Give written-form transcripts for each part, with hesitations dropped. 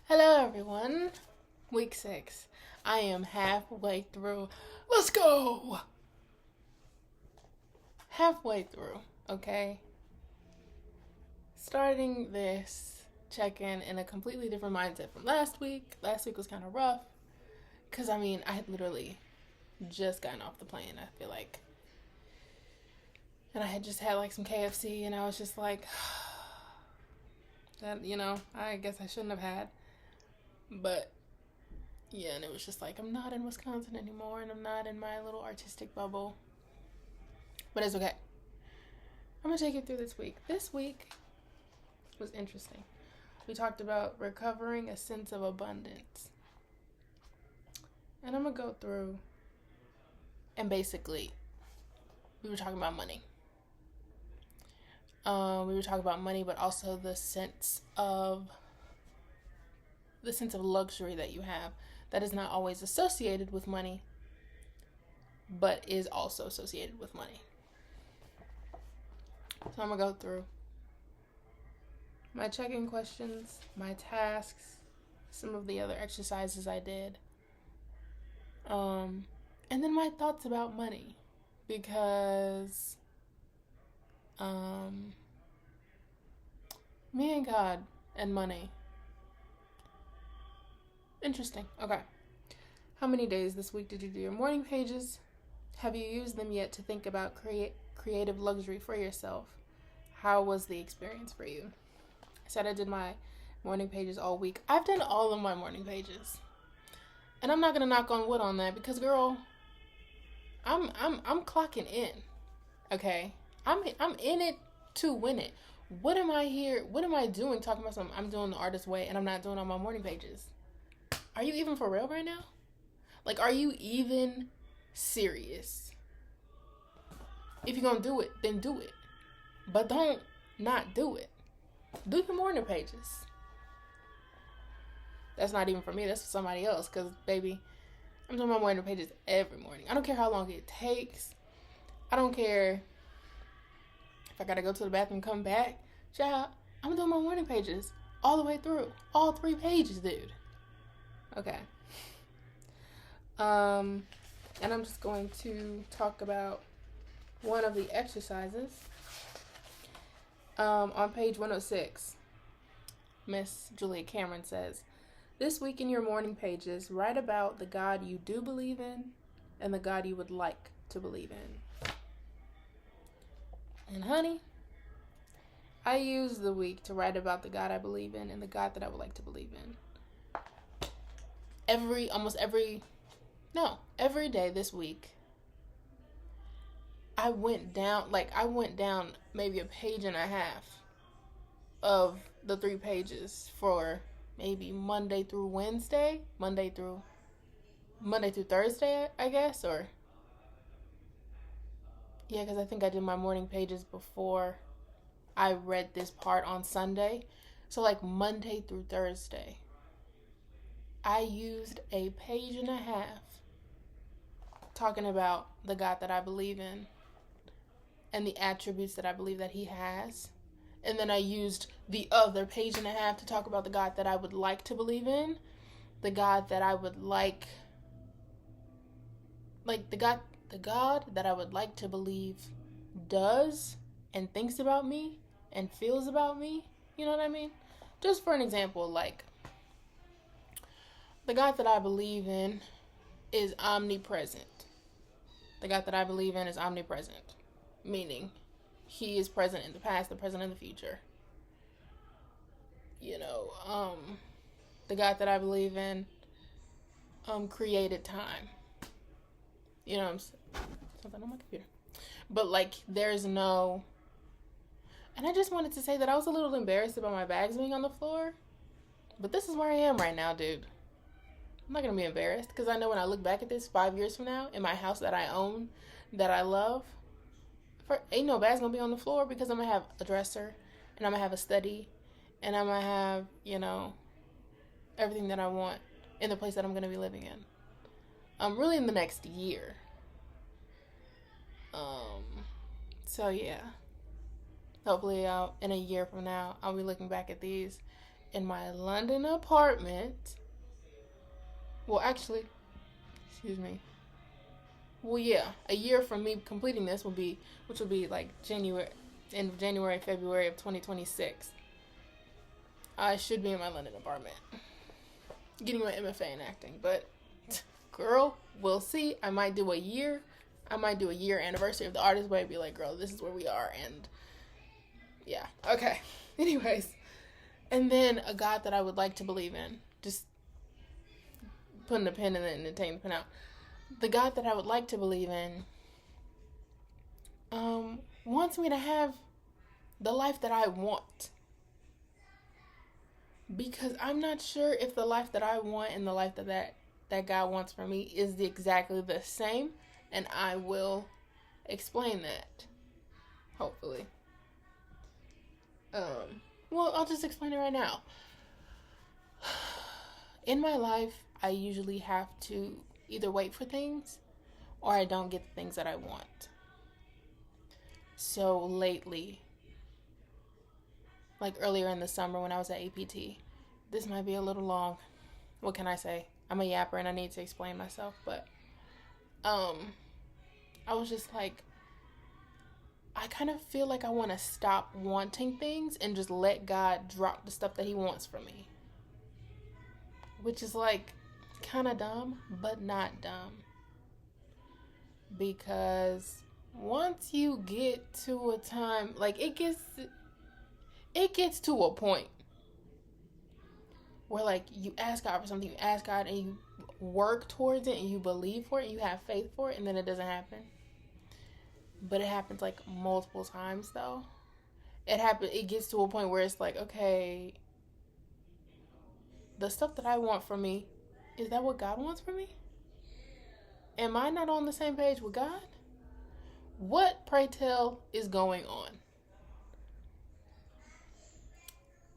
Hello, everyone. Week 6. I am halfway through. Let's go! Halfway through, okay? Starting this check-in in a completely different mindset from last week. Last week was kind of rough. Because, I had literally just gotten off the plane, I feel like. And I had just had, some KFC, and I was just like, that, I guess I shouldn't have had. But yeah, and it was just like, I'm not in Wisconsin anymore, and I'm not in my little artistic bubble. But it's okay. I'm gonna take you through this week. This week was interesting. We talked about recovering a sense of abundance. And I'm gonna go through, and basically, we were talking about money. We were talking about money, but also the sense of luxury that you have that is not always associated with money, but is also associated with money. So I'm going to go through my check-in questions, my tasks, some of the other exercises I did, and then my thoughts about money, because me and God and money. Interesting. Okay. How many days this week did you do your morning pages? Have you used them yet to think about creative luxury for yourself? How was the experience for you? I said I did my morning pages all week. I've done all of my morning pages. And I'm not going to knock on wood on that because, girl, I'm clocking in. Okay? I'm in it to win it. What am I doing talking about something I'm doing the artist way and I'm not doing on my morning pages? Are you even for real right now? Are you even serious? If you're going to do it, then do it. But don't not do it. Do your morning pages. That's not even for me. That's for somebody else. Because, baby, I'm doing my morning pages every morning. I don't care how long it takes. I don't care if I got to go to the bathroom and come back. Child, I'm doing my morning pages all the way through. All 3 pages, dude. Okay. And I'm just going to talk about one of the exercises. On page 106, Miss Julia Cameron says, this week in your morning pages, write about the God you do believe in and the God you would like to believe in. And honey, I use the week to write about the God I believe in and the God that I would like to believe in. Every day this week, I went down maybe a page and a half of the 3 pages for maybe Monday through Thursday, I guess, or yeah, because I think I did my morning pages before I read this part on Sunday. So Monday through Thursday, I used a page and a half talking about the God that I believe in and the attributes that I believe that he has. And then I used the other page and a half to talk about the God that I would like to believe in, the God that I would like the God that I would like to believe does and thinks about me and feels about me. You know what I mean? Just for an example, the God that I believe in is omnipresent. The God that I believe in is omnipresent, meaning he is present in the past, the present, and the future. The God that I believe in created time. You know what I'm saying? Something on my computer. But there's no... And I just wanted to say that I was a little embarrassed about my bags being on the floor. But this is where I am right now, dude. I'm not going to be embarrassed because I know when I look back at this 5 years from now in my house that I own, that I love, ain't no bags going to be on the floor because I'm going to have a dresser and I'm going to have a study and I'm going to have, everything that I want in the place that I'm going to be living in. Really in the next year. So yeah. Hopefully in a year from now, I'll be looking back at these in my London apartment. Well, actually, excuse me. Well, yeah, a year from me completing this will be, which will be like January, February of 2026. I should be in my London apartment, getting my MFA in acting. But, girl, we'll see. I might do a year anniversary of the Artist Way. Be like, girl, this is where we are, and yeah, okay. Anyways, and then a God that I would like to believe in. Just putting a pin in it and taking the pin out. The God that I would like to believe in wants me to have the life that I want. Because I'm not sure if the life that I want and the life that God wants for me is exactly the same. And I will explain that. Hopefully. Well, I'll just explain it right now. In my life, I usually have to either wait for things or I don't get the things that I want. So lately, like earlier in the summer when I was at APT, this might be a little long. What can I say? I'm a yapper and I need to explain myself, but I was just like, I kind of feel like I want to stop wanting things and just let God drop the stuff that he wants from me. Which is like kind of dumb, but not dumb. Because once you get to a time, like it gets to a point where like you ask God for something, you ask God and you work towards it and you believe for it, and you have faith for it, and then it doesn't happen. But it happens like multiple times though. It gets to a point where it's like, okay, the stuff that I want from me, is that what God wants from me? Am I not on the same page with God? What, pray tell, is going on?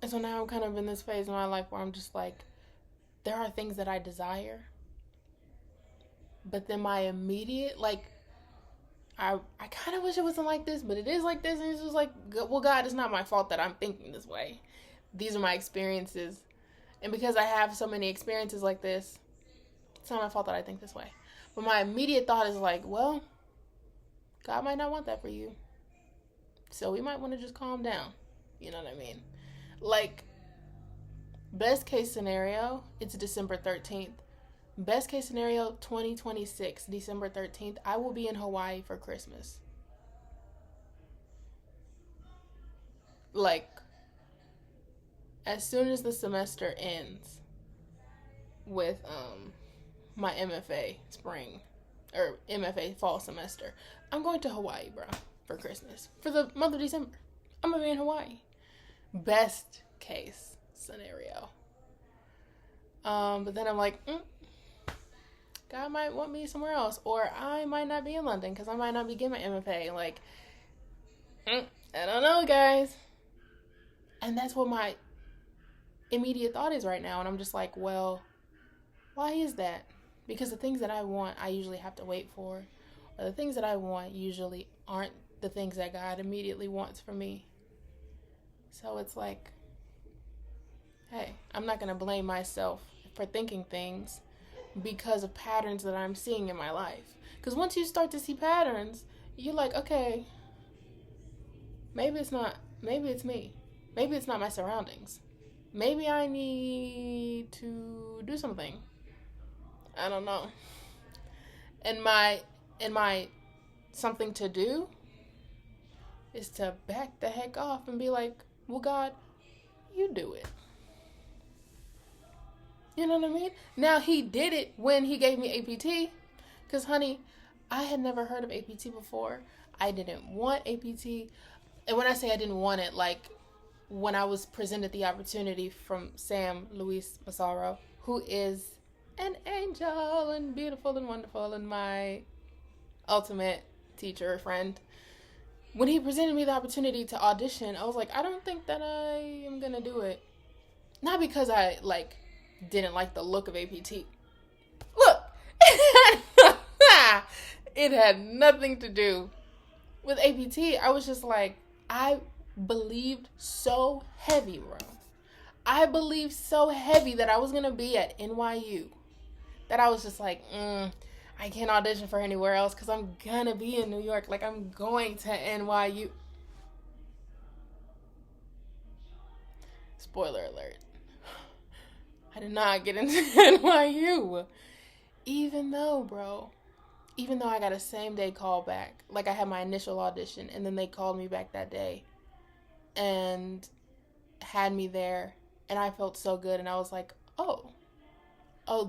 And so now I'm kind of in this phase in my life where I'm just like, there are things that I desire. But then my immediate, like, I kind of wish it wasn't like this, but it is like this. And it's just like, well, God, it's not my fault that I'm thinking this way. These are my experiences. And because I have so many experiences like this, it's not my fault that I think this way. But my immediate thought is like, well, God might not want that for you. So we might want to just calm down. You know what I mean? Like, best case scenario, it's December 13th. Best case scenario, 2026, December 13th, I will be in Hawaii for Christmas. Like, as soon as the semester ends with my MFA spring or MFA fall semester, I'm going to Hawaii, bro, for Christmas. For the month of December, I'm going to be in Hawaii. Best case scenario. But then I'm like, God might want me somewhere else, or I might not be in London because I might not be getting my MFA. Like, I don't know, guys. And that's what my immediate thought is right now. And I'm just like, well, why is that? Because the things that I want, I usually have to wait for. Or the things that I want usually aren't the things that God immediately wants for me. So it's like, hey, I'm not going to blame myself for thinking things because of patterns that I'm seeing in my life. Because once you start to see patterns, you're like, okay, maybe it's me. Maybe it's not my surroundings. Maybe I need to do something. I don't know. And my something to do is to back the heck off and be like, well, God, you do it. You know what I mean? Now, he did it when he gave me APT. Because, honey, I had never heard of APT before. I didn't want APT. And when I say I didn't want it, like, when I was presented the opportunity from Sam Luis Massaro, who is an angel and beautiful and wonderful and my ultimate teacher friend, when he presented me the opportunity to audition, I was like, I don't think that I am going to do it. Not because I, like, didn't like the look of APT. Look, it had nothing to do with APT. I was just like, I believed so heavy, bro. I believed so heavy that I was going to be at NYU that I was just like, I can't audition for anywhere else because I'm going to be in New York. Like, I'm going to NYU. Spoiler alert. I did not get into NYU. Even though I got a same day call back. Like, I had my initial audition, and then they called me back that day and had me there, and I felt so good, and I was like, oh,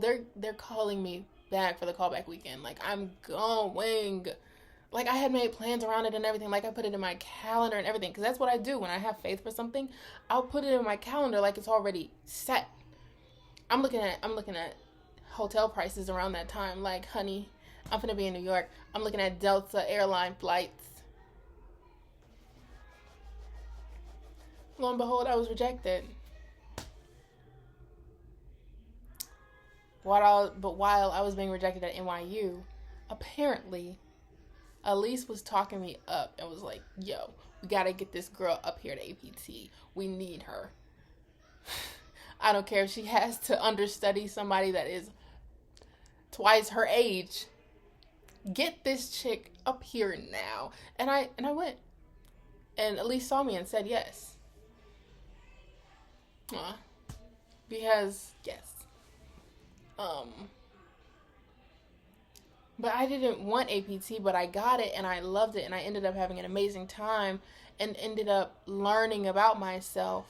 they're calling me back for the callback weekend. Like, I'm going. Like, I had made plans around it and everything. Like, I put it in my calendar and everything, because that's what I do when I have faith for something. I'll put it in my calendar like it's already set. I'm looking at hotel prices around that time. Like, honey, I'm gonna be in New York. I'm looking at Delta airline flights. Lo and behold, I was rejected. While I was being rejected at NYU, apparently, Elise was talking me up and was like, yo, we gotta get this girl up here to APT. We need her. I don't care if she has to understudy somebody that is twice her age. Get this chick up here now. And I went. And Elise saw me and said yes. Because, yes. But I didn't want APT, but I got it and I loved it, and I ended up having an amazing time and ended up learning about myself.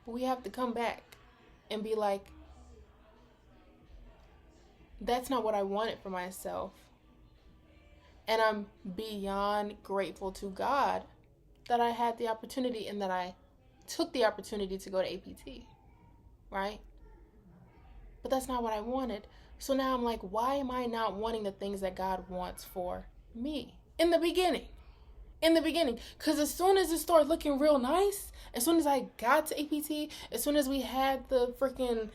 But we have to come back and be like, that's not what I wanted for myself. And I'm beyond grateful to God that I had the opportunity and that I took the opportunity to go to APT, right? But that's not what I wanted. So now I'm like, why am I not wanting the things that God wants for me? In the beginning. Because as soon as it started looking real nice, as soon as I got to APT, as soon as we had the freaking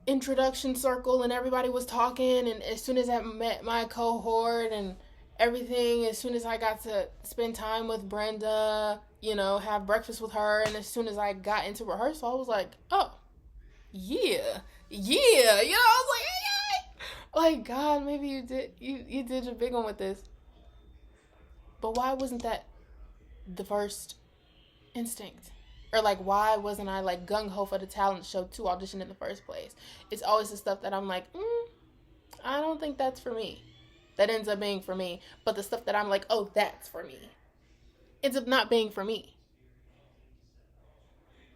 introduction circle and everybody was talking, and as soon as I met my cohort and everything, as soon as I got to spend time with Brenda, have breakfast with her, and as soon as I got into rehearsal, I was like, oh, yeah, I was like, yeah. Like, God, maybe you did your big one with this. But why wasn't that the first instinct? Or, like, why wasn't I, like, gung-ho for the talent show to audition in the first place? It's always the stuff that I'm like, I don't think that's for me. That ends up being for me. But the stuff that I'm like, oh, that's for me, ends up not being for me.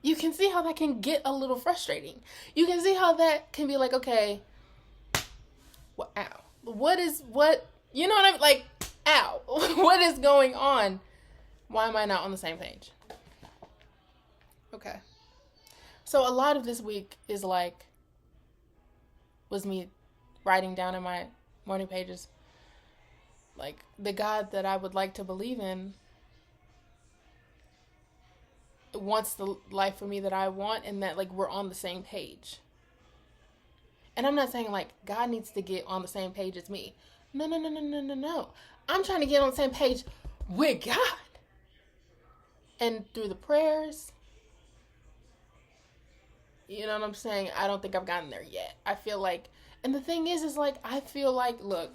You can see how that can get a little frustrating. You can see how that can be like, okay, well, ow. You know what I mean? Like, ow. What is going on? Why am I not on the same page? Okay. So a lot of this week was me writing down in my morning pages, like, the God that I would like to believe in wants the life for me that I want, and that, like, we're on the same page. And I'm not saying, like, God needs to get on the same page as me. No. I'm trying to get on the same page with God. And through the prayers, you know what I'm saying? I don't think I've gotten there yet. I feel like, and the thing is like, I feel like, look,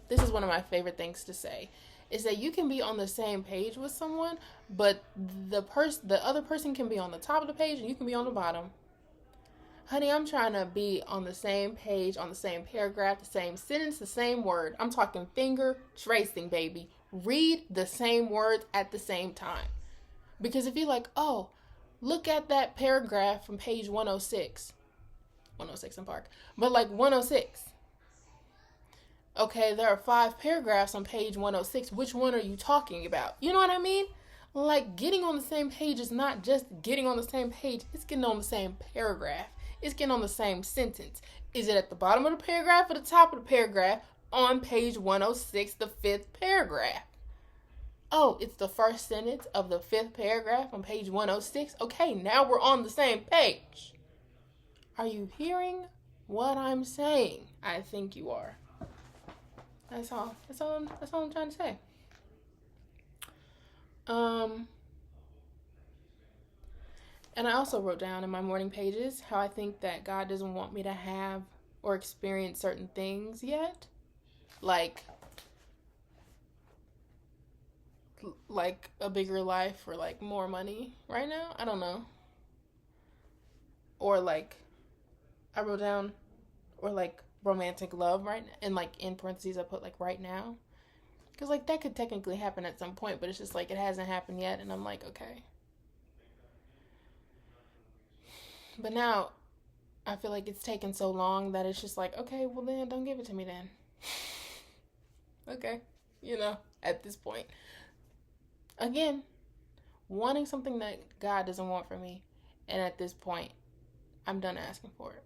this is one of my favorite things to say, is that you can be on the same page with someone, but the other person can be on the top of the page and you can be on the bottom. Honey, I'm trying to be on the same page, on the same paragraph, the same sentence, the same word. I'm talking finger tracing, baby. Read the same words at the same time. Because if you're like, oh, look at that paragraph from page 106. 106 in Park. But like 106. Okay, there are 5 paragraphs on page 106. Which one are you talking about? You know what I mean? Like, getting on the same page is not just getting on the same page. It's getting on the same paragraph. It's getting on the same sentence. Is it at the bottom of the paragraph or the top of the paragraph on page 106, the 5th paragraph? Oh, it's the first sentence of the 5th paragraph on page 106. Okay, now we're on the same page. Are you hearing what I'm saying? I think you are. That's all I'm trying to say. And I also wrote down in my morning pages how I think that God doesn't want me to have or experience certain things yet. Like a bigger life or like more money right now. I don't know. Or like I wrote down or like romantic love right now. And like in parentheses I put like right now. Because like that could technically happen at some point, but it's just like it hasn't happened yet. And I'm like, okay. But now I feel like it's taken so long that it's just like, okay, well then don't give it to me then. Okay. At this point. Again, wanting something that God doesn't want for me. And at this point, I'm done asking for it.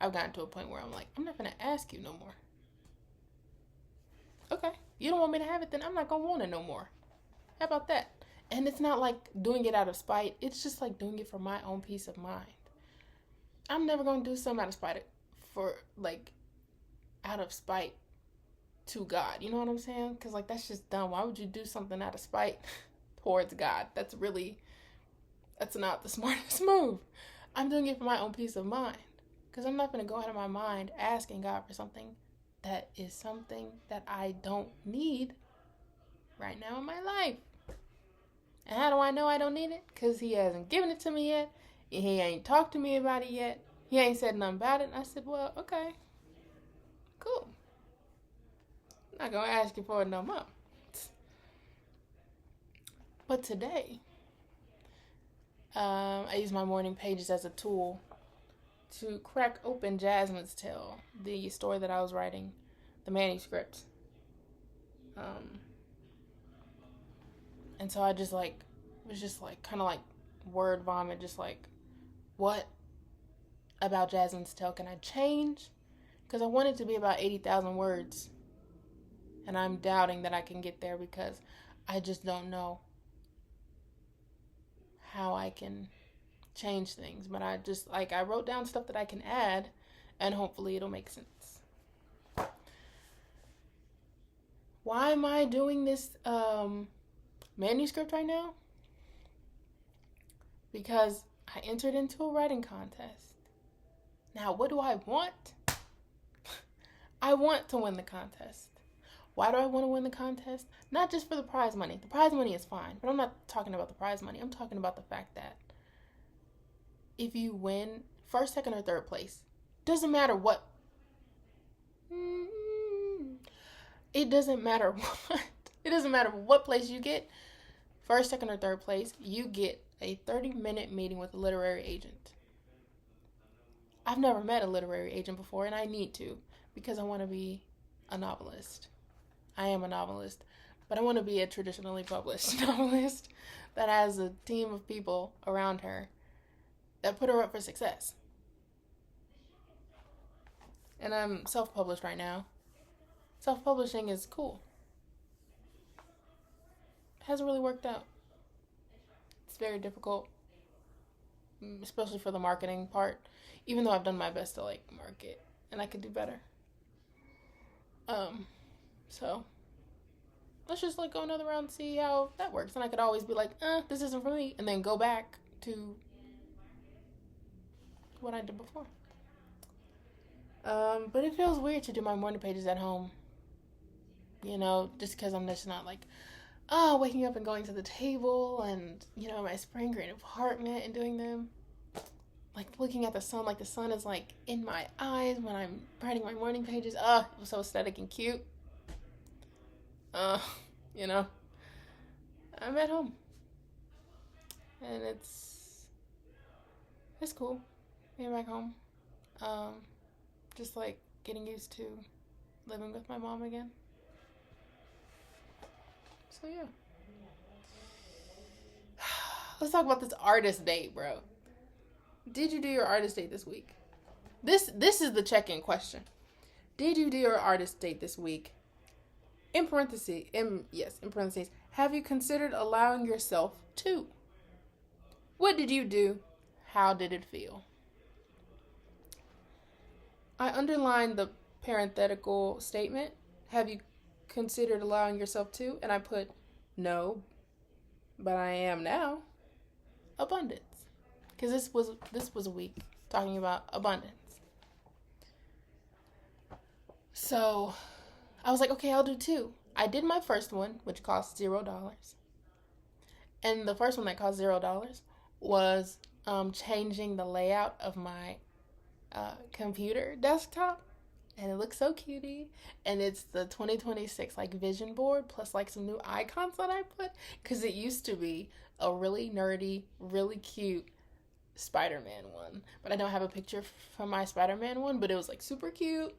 I've gotten to a point where I'm like, I'm not going to ask you no more. Okay. You don't want me to have it, then I'm not going to want it no more. How about that? And it's not like doing it out of spite. It's just like doing it for my own peace of mind. I'm never going to do something out of spite out of spite to God. You know what I'm saying? Because like that's just dumb. Why would you do something out of spite towards God? That's not the smartest move. I'm doing it for my own peace of mind. Because I'm not going to go out of my mind asking God for something that is something that I don't need right now in my life. And how do I know I don't need it? Because he hasn't given it to me yet. He ain't talked to me about it yet. He ain't said nothing about it. And I said, well, okay. Cool. I'm not going to ask you for it no more. But today, I use my morning pages as a tool to crack open Jasmine's Tale, the story that I was writing, the manuscript. And so I just like, was just like, kind of like word vomit, just like, what about Jasmine's Tale can I change? Because I want it to be about 80,000 words. And I'm doubting that I can get there because I just don't know how I can change things. But I wrote down stuff that I can add and hopefully it'll make sense. Why am I doing this manuscript right now? Because I entered into a writing contest. Now, what do I want? I want to win the contest. Why do I want to win the contest? Not just for the prize money. The prize money is fine, but I'm not talking about the prize money. I'm talking about the fact that if you win first, second, or third place, doesn't matter what. It doesn't matter what. It doesn't matter what place you get. First, second, or third place, you get a 30-minute meeting with a literary agent. I've never met a literary agent before, and I need to because I want to be a novelist. I am a novelist, but I want to be a traditionally published novelist that has a team of people around her that put her up for success. And I'm self-published right now. Self-publishing is cool. It hasn't really worked out. It's very difficult, especially for the marketing part, even though I've done my best to market and I could do better. So let's just go another round and see how that works. And I could always be like, this isn't for me, and then go back to what I did before. But it feels weird to do my morning pages at home. Just because I'm just not waking up and going to the table and, my spring green apartment and doing them. Looking at the sun, the sun is in my eyes when I'm writing my morning pages. It was so aesthetic and cute. I'm at home. And it's cool being back home. Just getting used to living with my mom again. So yeah. Let's talk about this artist date, bro. Did you do your artist date this week? This is the check-in question. Did you do your artist date this week? In parentheses, have you considered allowing yourself to? What did you do? How did it feel? I underlined the parenthetical statement. Have you considered allowing yourself to? And I put, no, but I am now. Abundance. because this was a week talking about abundance. So I was like, okay, I'll do 2. I did my first one, which cost $0. And the first one that cost $0 was changing the layout of my computer desktop. And it looks so cutie. And it's the 2026 like vision board plus like some new icons that I put. Because it used to be a really nerdy, really cute Spider-Man one. But I don't have a picture from my Spider-Man one. But it was like super cute.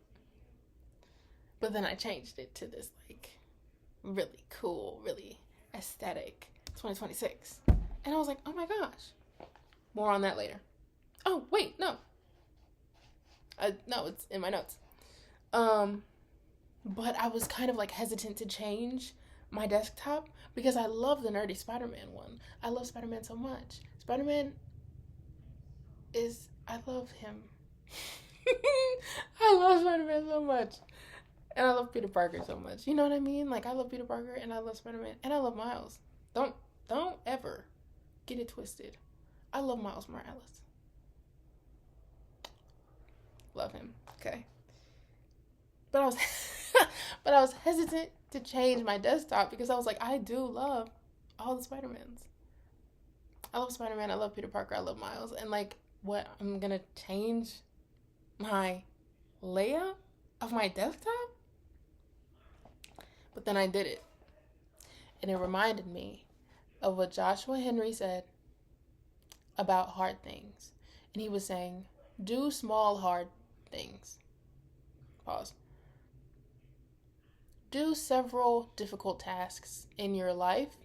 But then I changed it to this like really cool, really aesthetic 2026. And I was like, oh my gosh. More on that later. Oh, wait, no. No, it's in my notes. But I was kind of like hesitant to change my desktop because I love the nerdy Spider-Man one. I love Spider-Man so much. I love him. I love Spider-Man so much. And I love Peter Parker so much. You know what I mean? Like, I love Peter Parker, and I love Spider-Man, and I love Miles. Don't ever get it twisted. I love Miles Morales. Love him. Okay. But I was hesitant to change my desktop because I was like, I do love all the Spider-Mans. I love Spider-Man, I love Peter Parker, I love Miles. And like, what, I'm gonna change my layout of my desktop? But then I did it. And it reminded me of what Joshua Henry said about hard things. And he was saying, do small, hard things. Pause. Do several difficult tasks in your life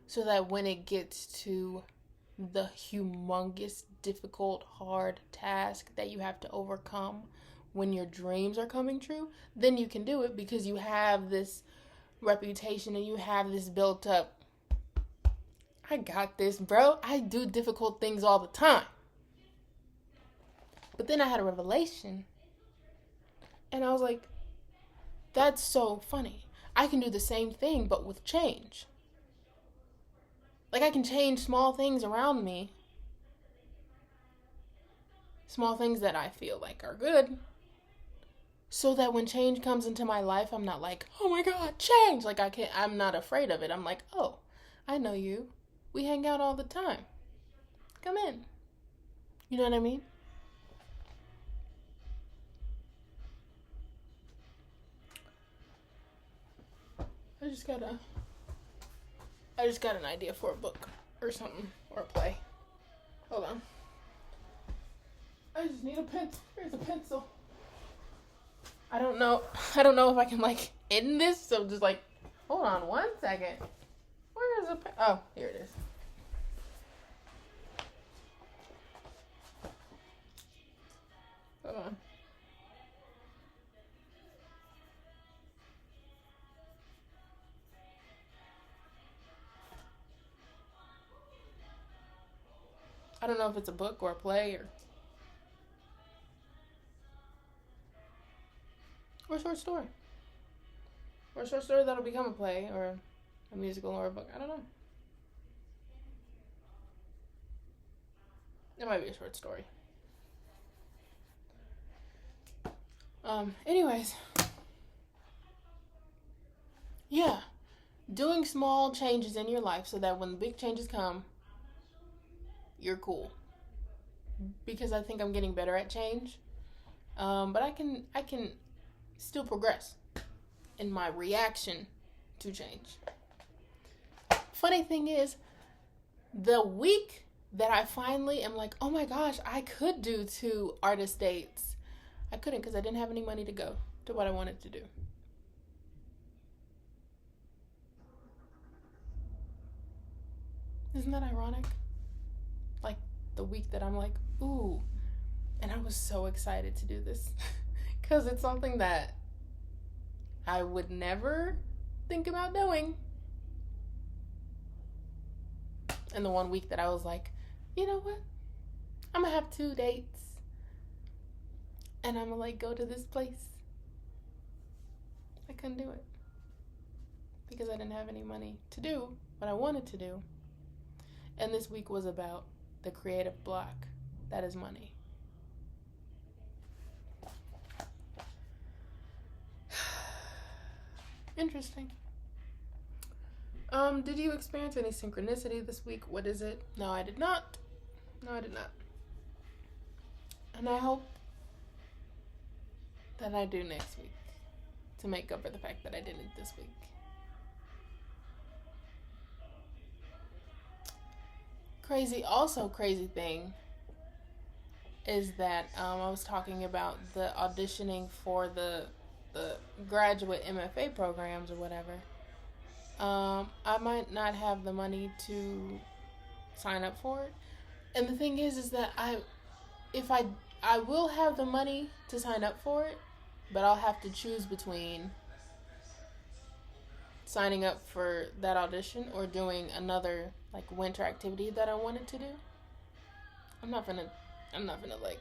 so that when it gets to the humongous, difficult, hard task that you have to overcome when your dreams are coming true, then you can do it because you have this reputation and you have this built up. I got this, bro. I do difficult things all the time. But then I had a revelation. And I was like, that's so funny. I can do the same thing, but with change. Like, I can change small things around me. Small things that I feel like are good. So that when change comes into my life, I'm not like, oh my God, change. Like, I'm not afraid of it. I'm like, oh, I know you. We hang out all the time. Come in. You know what I mean? I just got an idea for a book or something, or a play. Hold on. I just need a pencil. Here's a pencil. I don't know if I can like end this, so just like, hold on 1 second. Where is the pen? Oh, here it is. Hold on. I don't know if it's a book or a play or a short story. Or a short story that'll become a play or a musical or a book. I don't know. It might be a short story. Anyways. Yeah. Doing small changes in your life so that when the big changes come, you're cool. Because I think I'm getting better at change. But I can still progress in my reaction to change. Funny thing is, the week that I finally am like, oh my gosh, I could do 2 artist dates. I couldn't because I didn't have any money to go to what I wanted to do. Isn't that ironic? Like the week that I'm like, ooh. And I was so excited to do this because it's something that I would never think about doing. And the 1 week that I was like, you know what? I'm going to have 2 dates. And I'm going to like go to this place. I couldn't do it. Because I didn't have any money to do what I wanted to do. And this week was about the creative block that is money. Interesting. Did you experience any synchronicity this week? What is it? No, I did not. And I hope that I do next week to make up for the fact that I didn't this week. Crazy thing is that I was talking about the auditioning for the graduate MFA programs or whatever. I might not have the money to sign up for it. And the thing is that I will have the money to sign up for it, but I'll have to choose between signing up for that audition or doing another like winter activity that I wanted to do. I'm not gonna like,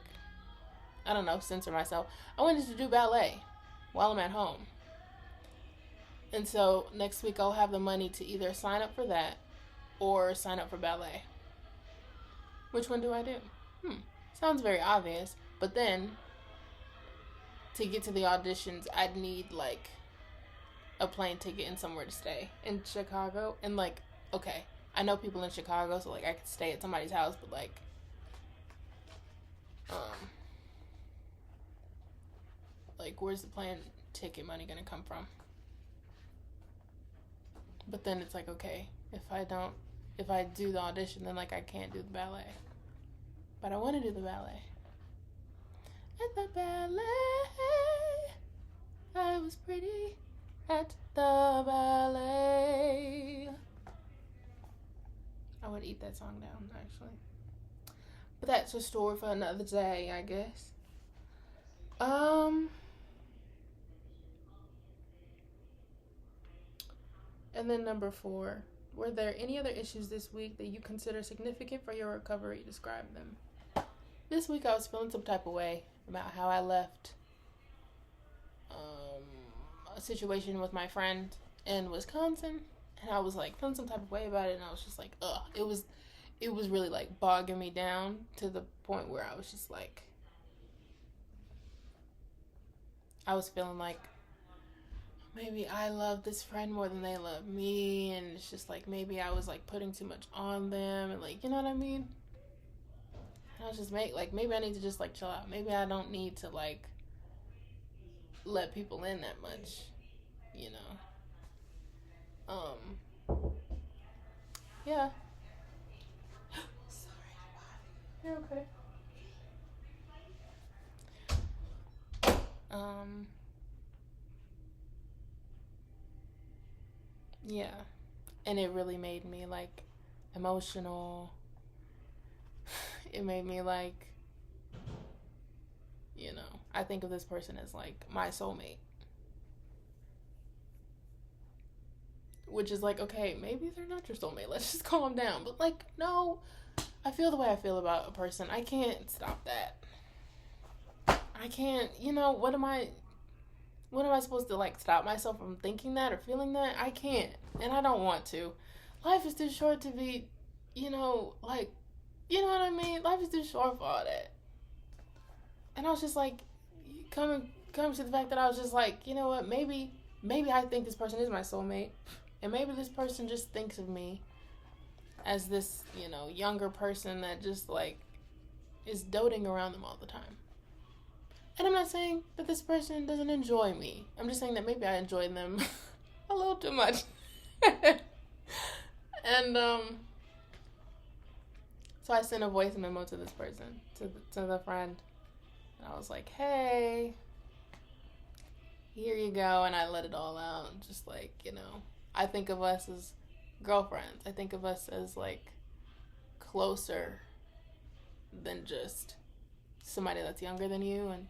I don't know, censor myself. I wanted to do ballet while I'm at home. And so next week I'll have the money to either sign up for that or sign up for ballet. Which one do I do? Sounds very obvious, but then to get to the auditions, I'd need like a plane ticket and somewhere to stay in Chicago. And like, okay, I know people in Chicago, so like I could stay at somebody's house, but like, where's the plane ticket money gonna come from? But then it's like, okay, if I do the audition, then like I can't do the ballet. But I want to do the ballet. At the ballet, I was pretty at the ballet. I would eat that song down, actually. But that's a story for another day, I guess. And then number 4, were there any other issues this week that you consider significant for your recovery? Describe them. This week I was feeling some type of way about how I left a situation with my friend in Wisconsin, and I was like feeling some type of way about it, and I was just like, it was really like bogging me down to the point where I was just like, I was feeling like maybe I love this friend more than they love me, and it's just like maybe I was like putting too much on them, and like, you know what I mean? And I was just maybe I need to just like chill out. Maybe I don't need to like let people in that much, you know. Yeah. Sorry, you're okay. Yeah, and it really made me like emotional. It made me like, you know, I think of this person as like my soulmate, which is like, okay, maybe they're not your soulmate, let's just calm down. But like, no, I feel the way I feel about a person. I can't stop that. I can't, you know, what am I supposed to like stop myself from thinking that or feeling that? I can't, and I don't want to. Life is too short to be, you know, like, you know what I mean? Life is too short for all that. And I was just like, coming to the fact that I was just like, you know what, maybe I think this person is my soulmate, and maybe this person just thinks of me as this, you know, younger person that just like is doting around them all the time. And I'm not saying that this person doesn't enjoy me. I'm just saying that maybe I enjoy them a little too much. And so I sent a voice memo to this person, to the friend. And I was like, hey, here you go. And I let it all out. Just like, you know, I think of us as girlfriends. I think of us as like closer than just somebody that's younger than you. And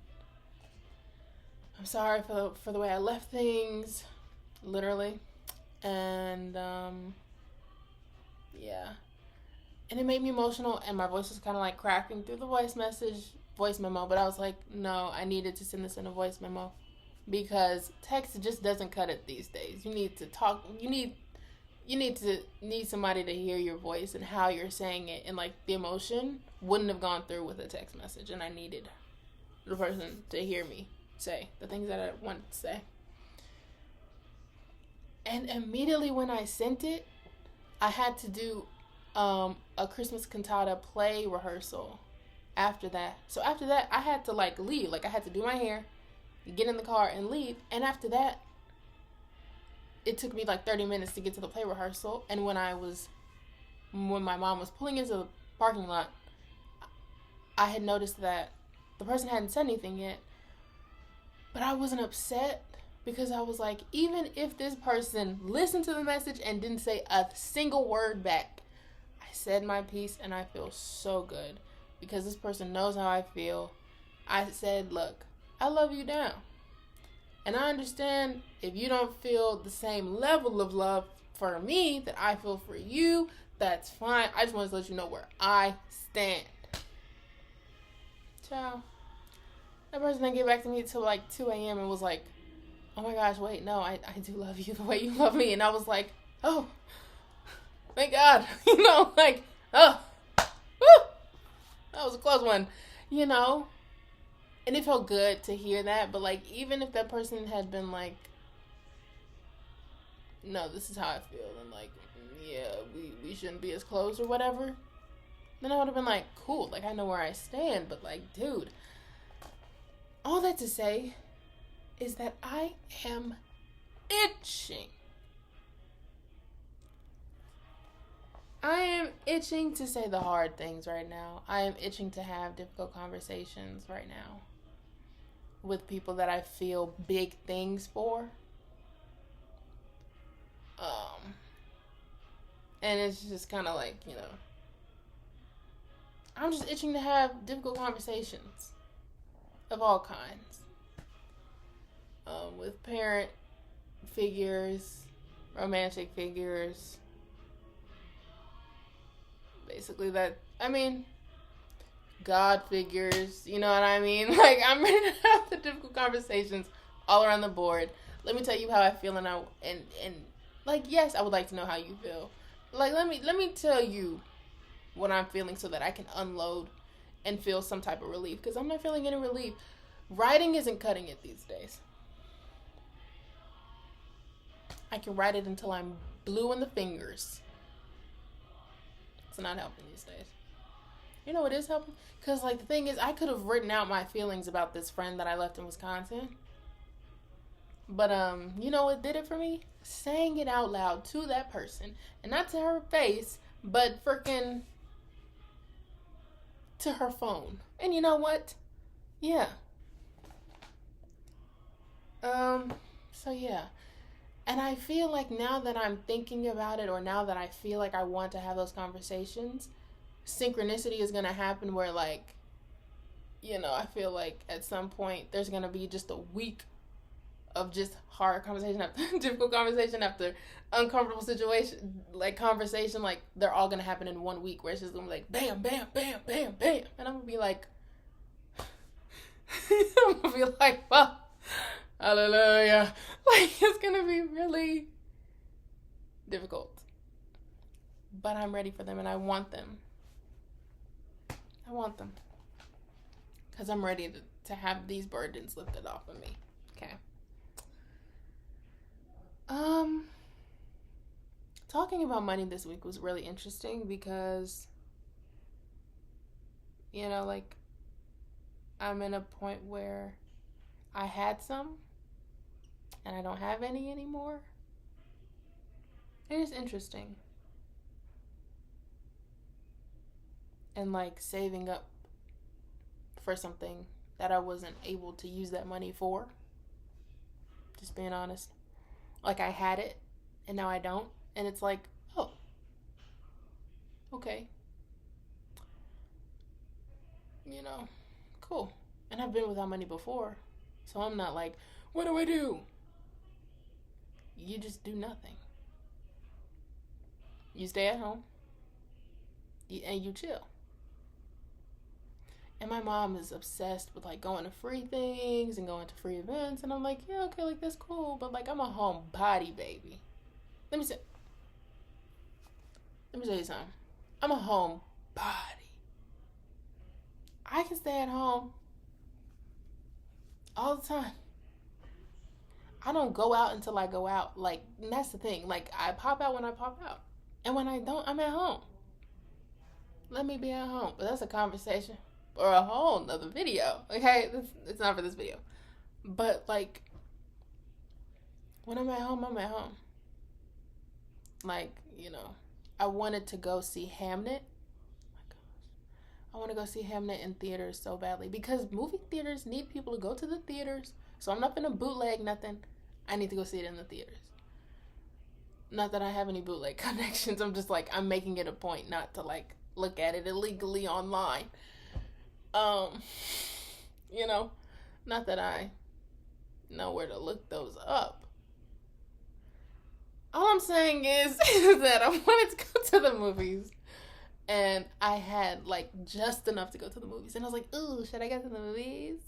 I'm sorry for the way I left things, literally. And yeah. And it made me emotional, and my voice was kind of like cracking through the voice memo, but I was like, no, I needed to send this in a voice memo because text just doesn't cut it these days. You need to talk, you need you need somebody to hear your voice and how you're saying it, and like the emotion wouldn't have gone through with a text message, and I needed the person to hear me say the things that I wanted to say. And immediately when I sent it, I had to do a Christmas cantata play rehearsal after that. So after that, I had to like leave. Like I had to do my hair, get in the car and leave. And after that, it took me like 30 minutes to get to the play rehearsal. And when my mom was pulling into the parking lot, I had noticed that the person hadn't said anything yet. But I wasn't upset because I was like, even if this person listened to the message and didn't say a single word back, I said my piece and I feel so good because this person knows how I feel. I said, look, I love you down. And I understand if you don't feel the same level of love for me that I feel for you, that's fine. I just wanted to let you know where I stand. Ciao. That person didn't get back to me until like 2 a.m. and was like, oh my gosh, wait, no, I do love you the way you love me. And I was like, oh, thank God. Like, oh, woo, that was a close one, And it felt good to hear that. But like, even if that person had been like, no, this is how I feel. And like, yeah, we shouldn't be as close or whatever. Then I would have been like, cool. Like, I know where I stand. But like, dude, all that to say is that I am itching. I am itching to say the hard things right now. I am itching to have difficult conversations right now with people that I feel big things for. And it's just kind of like, I'm just itching to have difficult conversations of all kinds. With parent figures, romantic figures. Basically God figures, you know what I mean? Like, I'm ready to have the difficult conversations all around the board. Let me tell you how I feel, and yes, I would like to know how you feel. Like, let me tell you what I'm feeling so that I can unload and feel some type of relief, because I'm not feeling any relief. Writing isn't cutting it these days. I can write it until I'm blue in the fingers. It's not helping these days. You know what is helping? Because, like, the thing is, I could have written out my feelings about this friend that I left in Wisconsin. But, you know what did it for me? Saying it out loud to that person. And not to her face, but freaking to her phone. And you know what? Yeah. So yeah. And I feel like now that I'm thinking about it, or now that I feel like I want to have those conversations, synchronicity is going to happen where, like, I feel like at some point there's going to be just a week of just hard conversation after difficult conversation after uncomfortable situation, like conversation, like they're all going to happen in 1 week, where it's just going to be like, bam, bam, bam, bam, bam. And I'm going to be like, well, hallelujah. Like, it's going to be really difficult. But I'm ready for them, and I want them. Because I'm ready to have these burdens lifted off of me. Okay. Talking about money this week was really interesting because, like, I'm in a point where I had some and I don't have any anymore. It is interesting. And like saving up for something that I wasn't able to use that money for. Just being honest. Like, I had it and now I don't. And it's like, oh, okay. Cool. And I've been without money before. So I'm not like, what do I do? You just do nothing. You stay at home. And you chill. And my mom is obsessed with, like, going to free things and going to free events. And I'm like, yeah, okay, like, that's cool. But, like, I'm a homebody, baby. Let me sit. Let me tell you something. I'm a home body. I can stay at home all the time. I don't go out until I go out. Like, that's the thing. Like, I pop out when I pop out. And when I don't, I'm at home. Let me be at home. But that's a conversation or a whole nother video. Okay? It's not for this video. But, like, when I'm at home, I'm at home. Like, you know, I wanted to go see Hamnet. Oh my gosh. I want to go see Hamnet in theaters so badly. Because movie theaters need people to go to the theaters. So I'm not going to bootleg nothing. I need to go see it in the theaters. Not that I have any bootleg connections. I'm just like, I'm making it a point not to like look at it illegally online. You know, not that I know where to look those up. All I'm saying is that I wanted to go to the movies. And I had like just enough to go to the movies. And I was like, ooh, should I go to the movies?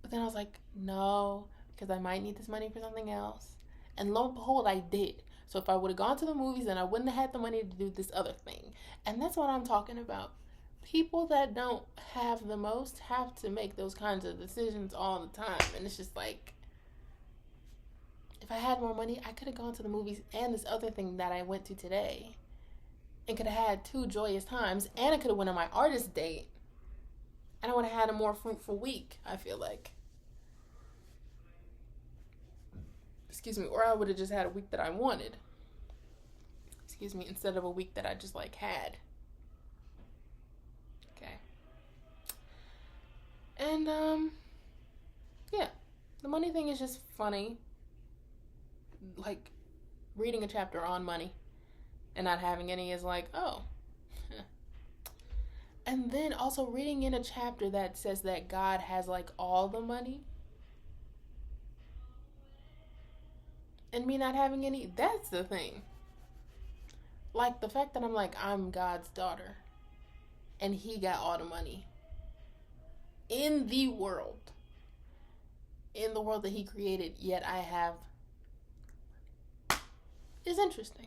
But then I was like, no, because I might need this money for something else. And lo and behold, I did. So if I would have gone to the movies, then I wouldn't have had the money to do this other thing. And that's what I'm talking about. People that don't have the most have to make those kinds of decisions all the time. And it's just like, if I had more money, I could have gone to the movies and this other thing that I went to today. And could have had 2 joyous times. And I could have went on my artist date. And I would have had a more fruitful week, I feel like. Excuse me. Or I would have just had a week that I wanted. Excuse me. Instead of a week that I just like had. Okay. And, yeah. The money thing is just funny. Like, reading a chapter on money and not having any is like, oh. And then also reading in a chapter that says that God has like all the money. And me not having any, that's the thing. Like the fact that I'm like, I'm God's daughter. And he got all the money. In the world. In the world that he created, yet I have. It's interesting.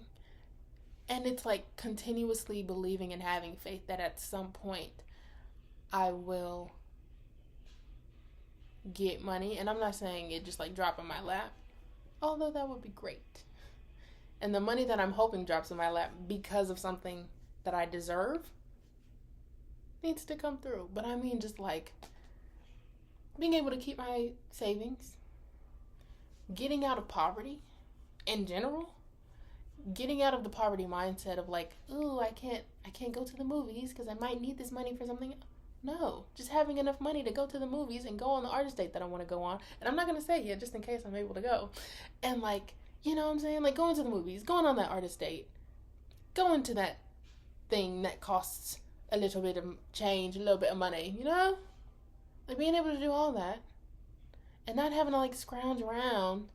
And it's like continuously believing and having faith that at some point I will get money. And I'm not saying it just like drop in my lap. Although that would be great. And the money that I'm hoping drops in my lap because of something that I deserve needs to come through. But I mean just like being able to keep my savings. Getting out of poverty in general. Getting out of the poverty mindset of like, ooh, I can't go to the movies because I might need this money for something. No, just having enough money to go to the movies and go on the artist date that I want to go on. And I'm not going to say it just in case I'm able to go. And like, you know what I'm saying? Like going to the movies, going on that artist date, going to that thing that costs a little bit of change, a little bit of money, you know? Like being able to do all that and not having to like scrounge around,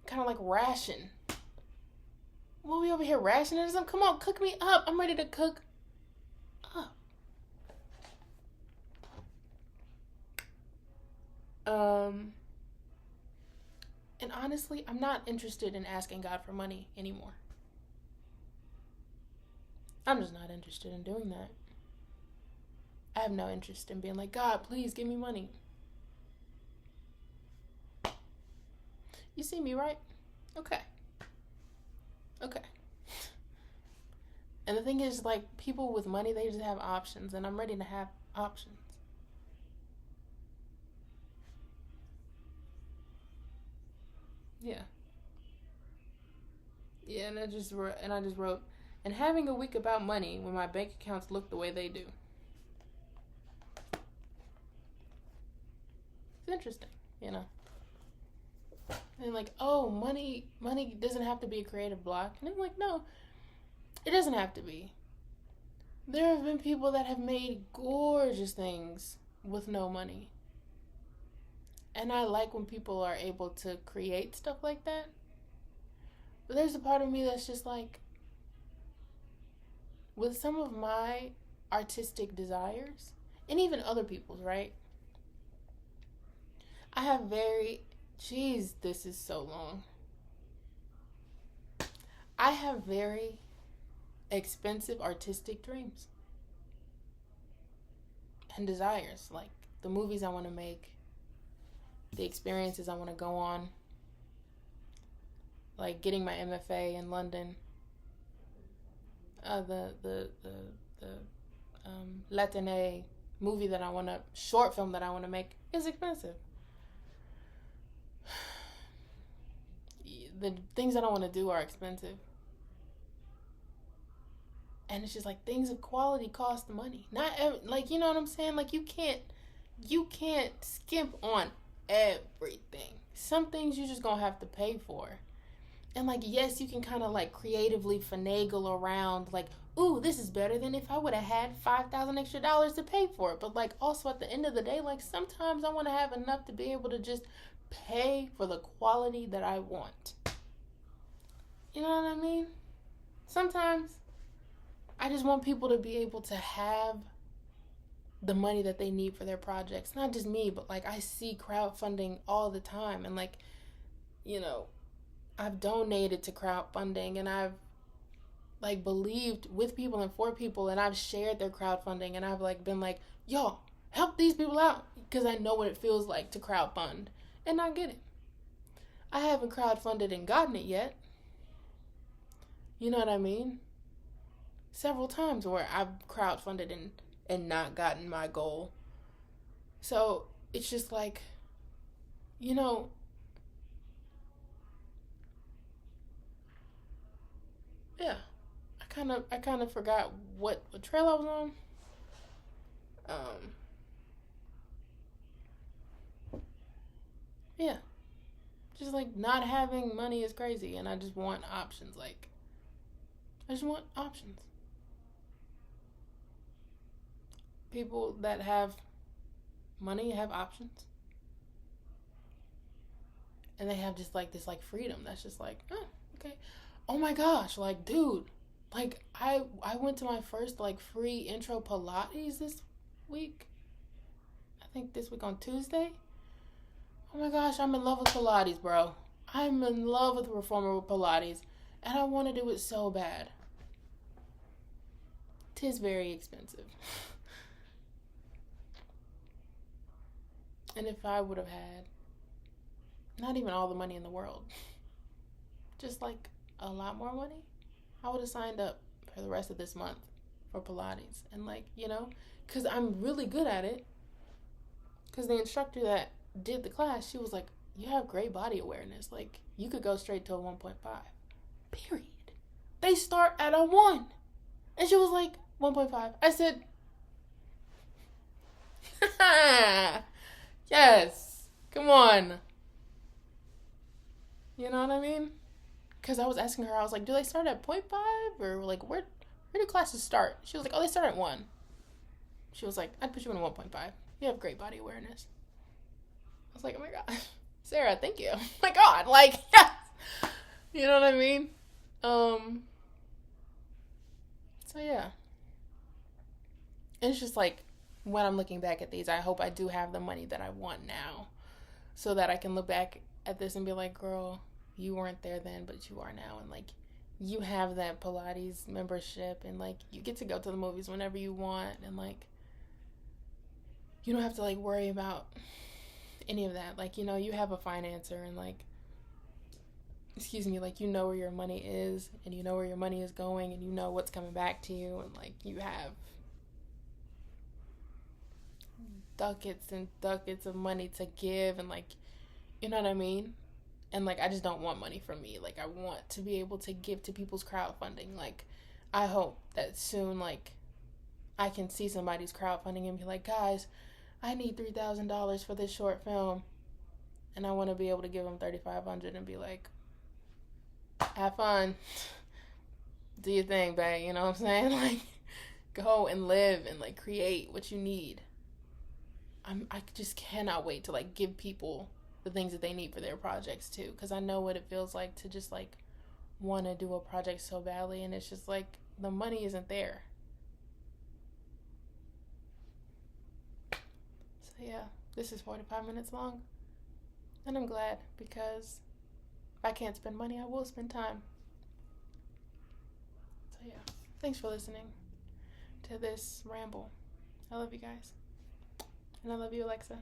kind of like ration. Well, we over here rationing or something? Come on, cook me up. I'm ready to cook up. And honestly, I'm not interested in asking God for money anymore. I'm just not interested in doing that. I have no interest in being like, God, please give me money. You see me, right? Okay. And the thing is, like, people with money, they just have options, and I'm ready to have options. Yeah. Yeah, and I just wrote, and having a week about money when my bank accounts look the way they do. It's interesting, you know. And like, oh, money doesn't have to be a creative block. And I'm like, no, it doesn't have to be. There have been people that have made gorgeous things with no money. And I like when people are able to create stuff like that. But there's a part of me that's just like, with some of my artistic desires, and even other people's, right? I have this is so long. I have very expensive artistic dreams and desires, like the movies I want to make, the experiences I want to go on, like getting my MFA in London, the Latine movie that I want to, short film that I want to make is expensive. The things that I want to do are expensive. And it's just like things of quality cost money. Not like, you know what I'm saying? Like you can't skimp on everything. Some things you just gonna have to pay for. And like, yes, you can kind of like creatively finagle around like, ooh, this is better than if I would have had $5,000 extra to pay for it. But like also at the end of the day, like sometimes I want to have enough to be able to just pay for the quality that I want. You know what I mean? Sometimes I just want people to be able to have the money that they need for their projects. Not just me, but like I see crowdfunding all the time. And like, you know, I've donated to crowdfunding and I've like believed with people and for people, and I've shared their crowdfunding, and I've like been like, yo, help these people out, because I know what it feels like to crowdfund and not get it. I haven't crowdfunded and gotten it yet. You know what I mean? Several times where I've crowdfunded and not gotten my goal. So it's just like, you know, yeah. I kind of forgot what trail I was on. Yeah. Just like not having money is crazy, and I just want options. Like, I just want options. People that have money have options. And they have just like this like freedom that's just like, oh, okay. Oh my gosh, like dude, like I went to my first like free intro Pilates this week. I think this week on Tuesday. Oh my gosh, I'm in love with Pilates, bro. I'm in love with reformer with Pilates, and I want to do it so bad. 'Tis very expensive. And if I would have had not even all the money in the world, just like a lot more money, I would have signed up for the rest of this month for Pilates. And like, you know, because I'm really good at it. Because the instructor that did the class, she was like, you have great body awareness. Like, you could go straight to a 1.5. Period. They start at a 1. And she was like, 1.5. I said, yes. Come on. You know what I mean? Because I was asking her, I was like, do they start at 0.5? Or like, where do classes start? She was like, oh, they start at 1. She was like, I'd put you in a 1.5. You have great body awareness. I was like, oh my God, Sarah, thank you. Oh my God, like, yes. You know what I mean? So yeah. And it's just like, when I'm looking back at these, I hope I do have the money that I want now, so that I can look back at this and be like, girl, you weren't there then, but you are now. And like, you have that Pilates membership, and like, you get to go to the movies whenever you want, and like, you don't have to like worry about any of that. Like, you know, you have a financer, and like, excuse me, like, you know where your money is, and you know where your money is going, and you know what's coming back to you, and like, you have ducats and ducats of money to give, and like, you know what I mean? And like, I just don't want money from me. Like, I want to be able to give to people's crowdfunding. Like, I hope that soon, like, I can see somebody's crowdfunding and be like, guys, I need $3,000 for this short film, and I want to be able to give them $3,500 and be like, have fun, do your thing, babe. You know what I'm saying? Like, go and live and like create what you need. I just cannot wait to like give people the things that they need for their projects too, because I know what it feels like to just like want to do a project so badly, and it's just like the money isn't there. So yeah, this is 45 minutes long, and I'm glad, because if I can't spend money, I will spend time. So yeah. thanks for listening to this ramble. I love you guys. And I love you, Alexa.